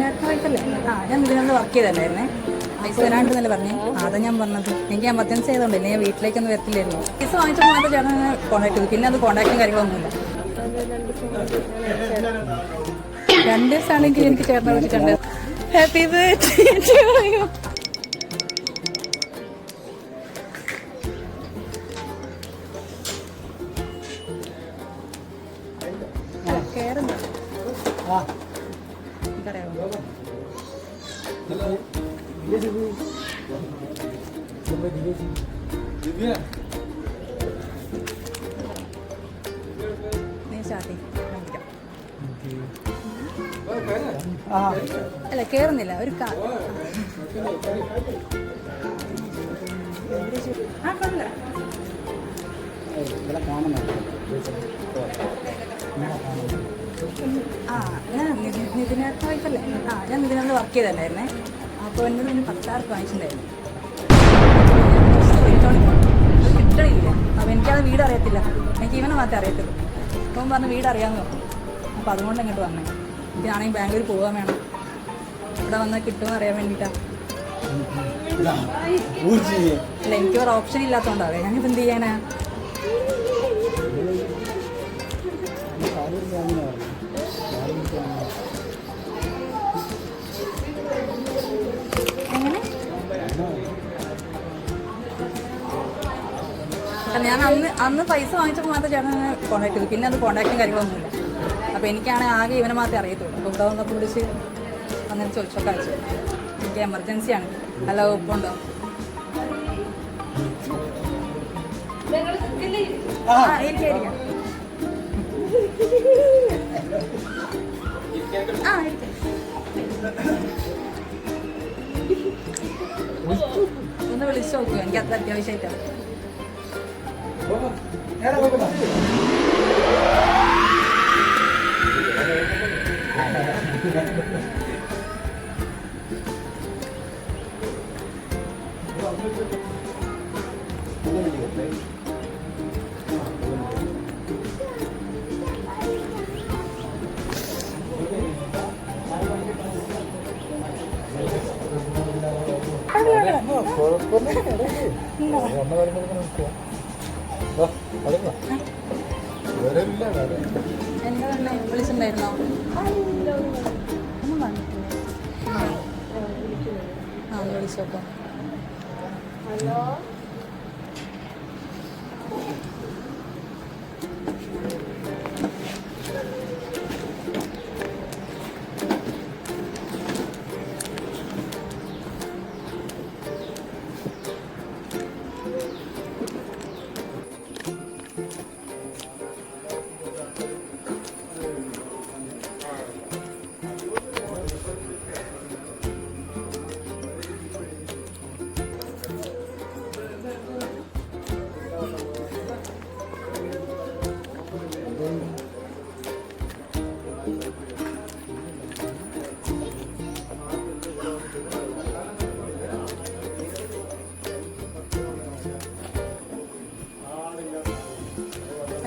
നിതിനേട്ടൻ്റെ വൈഫല്ലേ? ഞാൻ നിതിനൊന്ന് വർക്ക് ചെയ്തല്ലായിരുന്നേ. പൈസ തരാണ്ടെന്നല്ലേ പറഞ്ഞേ? അതാ ഞാൻ പറഞ്ഞത്. എനിക്ക് എമർജൻസി ആയതുകൊണ്ടല്ലേ ഞാൻ വീട്ടിലേക്കൊന്നും വരത്തില്ലായിരുന്നു. പൈസ വാങ്ങിച്ചപ്പോൾ മാത്രം ചേട്ടൻ കോൺടാക്ട് ചെയ്തു. പിന്നെ അത് കോൺടാക്റ്റും കാര്യങ്ങളൊന്നുമില്ല. 2 ദിവസമാണെങ്കിൽ എനിക്ക് ചേട്ടനെ വിളിച്ചിട്ടുണ്ട്. Happy birthday. കേറുന്നു എനിക്കറിയാമോ? നീ സ്റ്റാർട്ട് അല്ല കേറുന്നില്ല ഒരു ഞാൻ നിതിനേട്ടൻ്റെ വൈഫല്ലേ? ഞാൻ നിതിനൊന്ന് വർക്ക് ചെയ്തല്ലായിരുന്നേ. അപ്പോൾ എന്നോട് പിന്നെ 10,000 വാങ്ങിച്ചിട്ടുണ്ടായിരുന്നു. കിട്ടണില്ല. അപ്പോൾ എനിക്കത് വീട് അറിയത്തില്ല. എനിക്ക് ഇവനെ മാത്രമേ അറിയത്തുള്ളൂ. അപ്പം പറഞ്ഞ് വീട് അറിയാമെന്ന് പറഞ്ഞു. അപ്പോൾ അതുകൊണ്ട് ഇങ്ങോട്ട് വന്നേ. എനിക്കാണെങ്കിൽ ബാംഗ്ലൂർ പോകാൻ വേണം. ഇവിടെ വന്നാൽ കിട്ടുമെന്ന് അറിയാൻ വേണ്ടിയിട്ടാണ്. അല്ല എനിക്ക് വേറെ ഓപ്ഷൻ ഇല്ലാത്തതുകൊണ്ടാവേ. ഞാനിപ്പോൾ എന്ത് ചെയ്യാനാ? എങ്ങനെ? ഞാൻ അന്ന് പൈസ വാങ്ങിച്ചപ്പോൾ മാത്രം ചേട്ടൻ കോൺടാക്ട് ചെയ്തു. പിന്നെ അത് കോൺടാക്റ്റും കാര്യങ്ങളൊന്നുമില്ല. അപ്പോൾ എനിക്കാണെങ്കിൽ ആകെ ഇവനെ മാത്രമേ അറിയത്തുള്ളൂ. അപ്പോൾ ഇവിടെ വന്നപ്പോൾ വിളിച്ച് അങ്ങനെ ചോദിച്ചൊക്കെ അയച്ചു. എനിക്ക് എമർജൻസിയാണ്. അല്ല ഒപ്പുണ്ടോ? ഇരിക്കാം. ഒന്ന് വിളിച്ചു നോക്കൂ. എനിക്ക് അത്ര അത്യാവശ്യമായിട്ടാണ്. എന്താ പറഞ്ഞേ? വിളിച്ചിട്ടുണ്ടായിരുന്നോ? ഒന്നും പറഞ്ഞിട്ടില്ല. ഒന്ന് വിളിച്ചു നോക്കാം. ഹലോ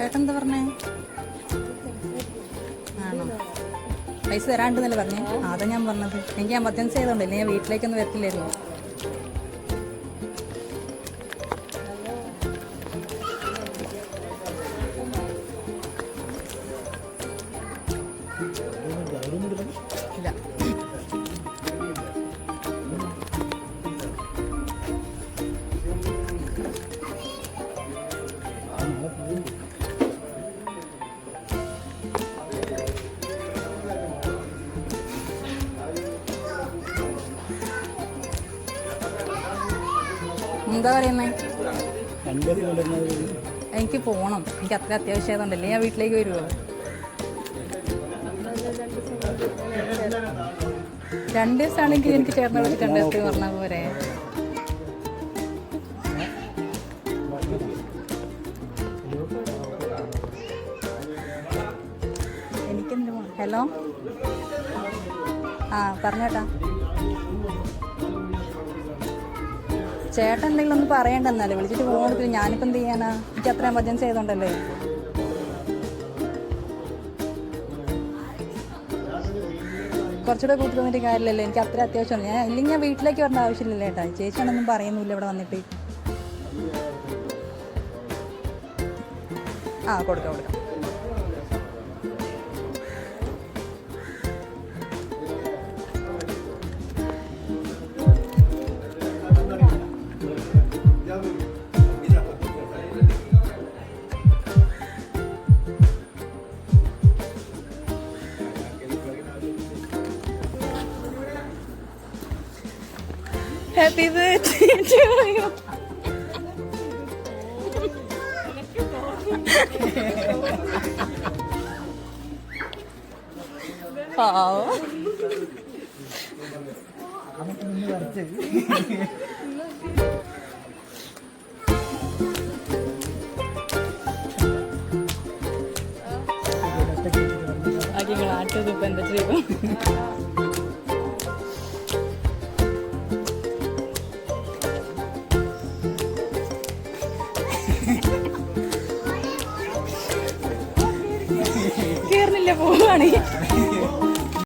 ഏട്ടെന്താ പറഞ്ഞേ? ആണോ? പൈസ തരാണ്ടെന്നല്ലേ പറഞ്ഞേ? അതാ ഞാൻ പറഞ്ഞത്. എനിക്ക് എമർജൻസി ആയതുകൊണ്ടല്ലേ ഞാൻ വീട്ടിലേക്കൊന്നും വരത്തില്ലായിരുന്നു. ഇല്ല എന്താ പറയുന്നേ? എനിക്ക് പോകണം. എനിക്ക് അത്ര അത്യാവശ്യമായതുകൊണ്ടല്ലേ ഞാൻ വീട്ടിലേക്ക് വരുമോ? 2 ദിവസമാണെങ്കിൽ എനിക്ക് ചേട്ടനെ വിളിച്ചിട്ടുണ്ട് പറഞ്ഞാൽ പോരെ? എനിക്കെന്ത്? ഹലോ പറഞ്ഞേട്ടാ. ചേട്ടൻ എന്തെങ്കിലും ഒന്ന് പറയണ്ടെന്നാലേ. വിളിച്ചിട്ട് ഫോൺ എടുത്തില്ല. ഞാനിപ്പോൾ എന്ത് ചെയ്യാനാ? എനിക്ക് അത്ര എമർജൻസി ആയതുകൊണ്ടല്ലേ. കുറച്ചുകൂടെ കൂട്ടി തന്നിട്ട് കാര്യമില്ലല്ലോ, എനിക്ക് അത്ര അത്യാവശ്യമാണ്. ഞാൻ ഇല്ലെങ്കിൽ ഞാൻ വീട്ടിലേക്ക് വരേണ്ട ആവശ്യമില്ലല്ലോ ഏട്ടാ. ചേച്ചിയാണൊന്നും പറയുന്നില്ല ഇവിടെ വന്നിട്ട്. ആ കൊടുക്കാം കൊടുക്കാം. Happy birthday to you. പാവം. ബാക്കി നിങ്ങൾ ആട്ടത് ഇപ്പം എന്താ ചെയ്യും? കേറുന്നില്ല, പോവാണ്.